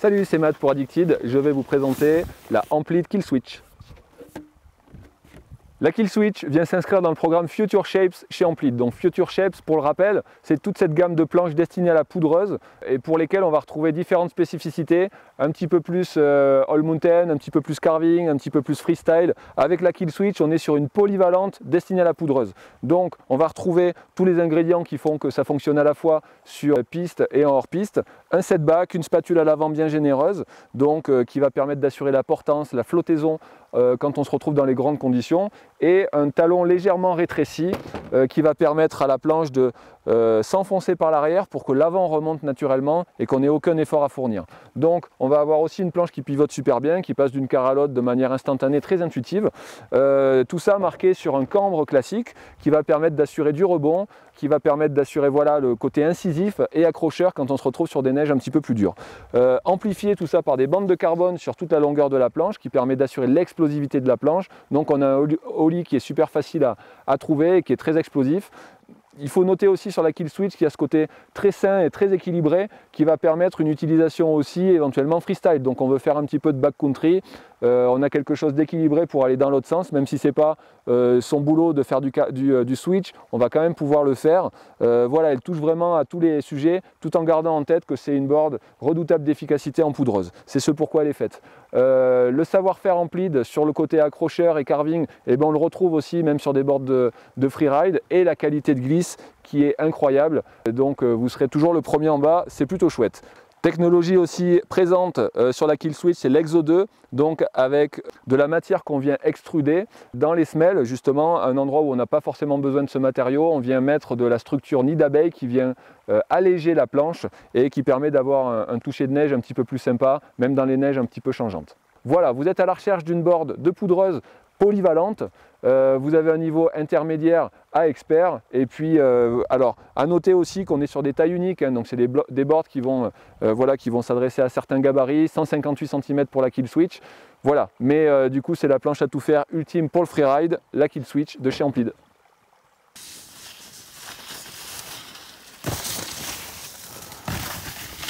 Salut, c'est Matt pour Addicted. Je vais vous présenter la Amplid Kill Switch. La Kill Switch vient s'inscrire dans le programme Future Shapes chez Amplid. Donc Future Shapes, pour le rappel, c'est toute cette gamme de planches destinées à la poudreuse et pour lesquelles on va retrouver différentes spécificités, un petit peu plus all mountain, un petit peu plus carving, un petit peu plus freestyle. Avec la Kill Switch, on est sur une polyvalente destinée à la poudreuse. Donc on va retrouver tous les ingrédients qui font que ça fonctionne à la fois sur piste et en hors piste. Un setback, une spatule à l'avant bien généreuse, donc qui va permettre d'assurer la portance, la flottaison quand on se retrouve dans les grandes conditions, et un talon légèrement rétréci qui va permettre à la planche de s'enfoncer par l'arrière pour que l'avant remonte naturellement et qu'on n'ait aucun effort à fournir. Donc on va avoir aussi une planche qui pivote super bien, qui passe d'une carre à l'autre de manière instantanée, très intuitive. Tout ça marqué sur un cambre classique qui va permettre d'assurer du rebond, qui va permettre d'assurer voilà, le côté incisif et accrocheur quand on se retrouve sur des neiges un petit peu plus dures. Amplifier tout ça par des bandes de carbone sur toute la longueur de la planche qui permet d'assurer l'explosivité de la planche. Donc on a un ollie qui est super facile à trouver et qui est très explosif. Il faut noter aussi sur la Kill Switch qu'il y a ce côté très sain et très équilibré qui va permettre une utilisation aussi éventuellement freestyle. Donc on veut faire un petit peu de backcountry, on a quelque chose d'équilibré pour aller dans l'autre sens, même si ce n'est pas son boulot de faire du switch, on va quand même pouvoir le faire. Voilà, elle touche vraiment à tous les sujets tout en gardant en tête que c'est une board redoutable d'efficacité en poudreuse. C'est ce pourquoi elle est faite. Le savoir-faire Amplid sur le côté accrocheur et carving, eh ben on le retrouve aussi même sur des boards de freeride, et la qualité de glisse qui est incroyable. Donc vous serez toujours le premier en bas, c'est plutôt chouette. Technologie aussi présente sur la Kill Switch, c'est l'Exo 2, donc avec de la matière qu'on vient extruder dans les semelles, justement, un endroit où on n'a pas forcément besoin de ce matériau. On vient mettre de la structure nid d'abeille qui vient alléger la planche et qui permet d'avoir un toucher de neige un petit peu plus sympa, même dans les neiges un petit peu changeantes. Voilà, vous êtes à la recherche d'une board de poudreuse polyvalente, vous avez un niveau intermédiaire à expert, et puis alors à noter aussi qu'on est sur des tailles uniques, hein, donc c'est des boards qui vont s'adresser à certains gabarits, 158 cm pour la Kill Switch, voilà, mais du coup c'est la planche à tout faire ultime pour le freeride, la Kill Switch de chez Amplid.